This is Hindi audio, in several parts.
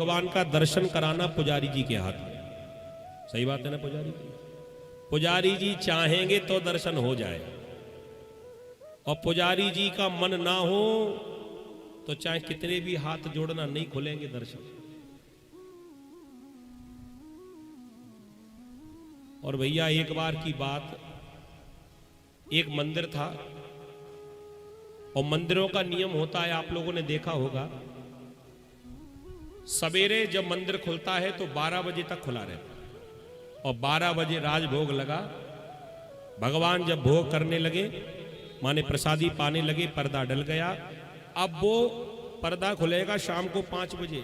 भगवान का दर्शन कराना पुजारी जी के हाथ में। सही बात है ना पुजारी जी? पुजारी जी चाहेंगे तो दर्शन हो जाए, और पुजारी जी का मन ना हो तो चाहे कितने भी हाथ जोड़ना नहीं खुलेंगे दर्शन। और भैया एक बार की बात, एक मंदिर था और मंदिरों का नियम होता है, आप लोगों ने देखा होगा, सवेरे जब मंदिर खुलता है तो 12 बजे तक खुला रहता है और 12 बजे राजभोग लगा। भगवान जब भोग करने लगे, माने प्रसादी पाने लगे, पर्दा डल गया। अब वो पर्दा खुलेगा शाम को 5 बजे,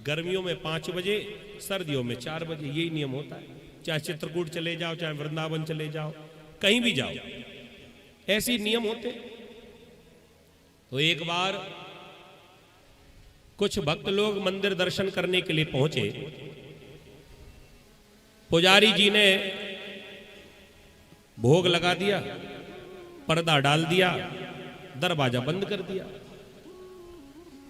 गर्मियों में 5 बजे, सर्दियों में 4 बजे। यही नियम होता है, चाहे चित्रकूट चले जाओ, चाहे वृंदावन चले जाओ, कहीं भी जाओ, ऐसे नियम होते। तो एक बार कुछ भक्त लोग मंदिर दर्शन करने के लिए पहुंचे। पुजारी जी ने भोग लगा दिया, पर्दा डाल दिया, दरवाजा बंद कर दिया।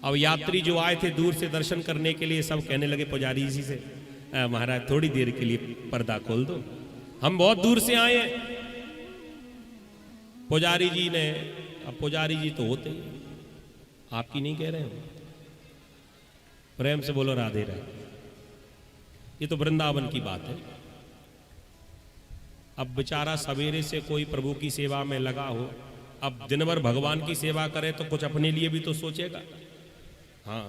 अब यात्री जो आए थे दूर से दर्शन करने के लिए, सब कहने लगे पुजारी जी से, महाराज थोड़ी देर के लिए पर्दा खोल दो, हम बहुत दूर से आए हैं। पुजारी जी ने, अब पुजारी जी तो होते ही, आपकी नहीं कह रहे हो, प्रेम से बोलो राधे राधे। ये तो वृंदावन की बात है। अब बेचारा सवेरे से कोई प्रभु की सेवा में लगा हो, अब दिन भर भगवान की सेवा करे तो कुछ अपने लिए भी तो सोचेगा। हाँ,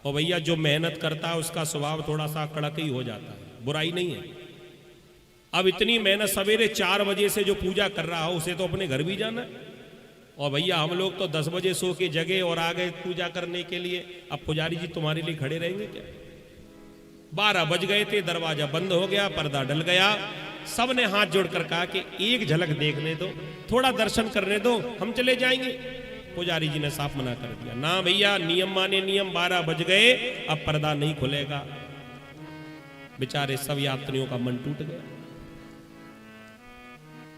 और भैया जो मेहनत करता है उसका स्वभाव थोड़ा सा कड़क ही हो जाता है, बुराई नहीं है। अब इतनी मेहनत, सवेरे 4 बजे से जो पूजा कर रहा हो उसे तो अपने घर भी जाना है। और भैया हम लोग तो 10 बजे सो के जगे और आ गए पूजा करने के लिए। अब पुजारी जी तुम्हारे लिए खड़े रहेंगे क्या? 12 बज गए थे, दरवाजा बंद हो गया, पर्दा डल गया। सब ने हाथ जोड़कर कहा कि एक झलक देखने दो, थोड़ा दर्शन करने दो, हम चले जाएंगे। पुजारी जी ने साफ मना कर दिया, ना भैया, नियम माने नियम, 12 बज गए, अब पर्दा नहीं खुलेगा। बेचारे सब यात्रियों का मन टूट गया।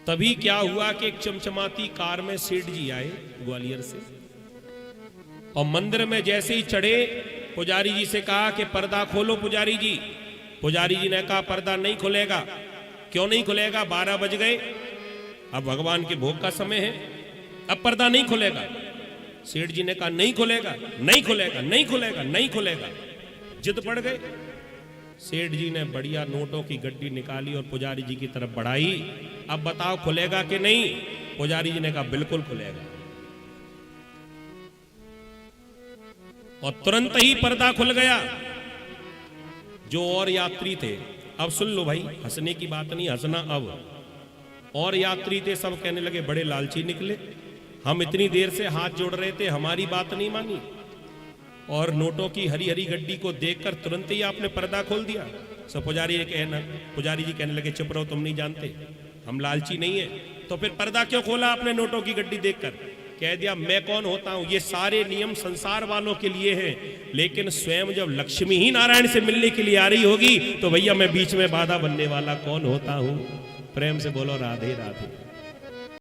तभी क्या हुआ कि एक चमचमाती कार में सेठ जी आए ग्वालियर से, और मंदिर में जैसे ही चढ़े, पुजारी जी से कहा कि पर्दा खोलो पुजारी जी। पुजारी जी ने कहा पर्दा नहीं खुलेगा। क्यों नहीं खुलेगा? 12 बज गए, अब भगवान के भोग का समय है, अब पर्दा नहीं खुलेगा। सेठ जी ने कहा नहीं खुलेगा, नहीं खुलेगा, नहीं खुलेगा, नहीं खुलेगा। जिद पड़ गए। सेठ जी ने बढ़िया नोटों की गड्डी निकाली और पुजारी जी की तरफ बढ़ाई, अब बताओ खुलेगा कि नहीं? पुजारी जी ने कहा बिल्कुल खुलेगा। और तुरंत ही पर्दा खुल गया। जो और यात्री थे, अब सुन लो भाई, हंसने की बात नहीं, हंसना अब। और यात्री थे, सब कहने लगे बड़े लालची निकले, हम इतनी देर से हाथ जोड़ रहे थे, हमारी बात नहीं मानी, और नोटों की हरी हरी गड्डी को देखकर तुरंत ही आपने पर्दा खोल दिया। सब पुजारी जी कहने लगे चुप रहो, तुम नहीं जानते, हम लालची नहीं है। तो फिर पर्दा क्यों खोला आपने नोटों की गड्डी देखकर? कह दिया मैं कौन होता हूं, ये सारे नियम संसार वालों के लिए हैं, लेकिन स्वयं जब लक्ष्मी ही नारायण से मिलने के लिए आ रही होगी तो भैया मैं बीच में बाधा बनने वाला कौन होता हूं? प्रेम से बोलो राधे राधे।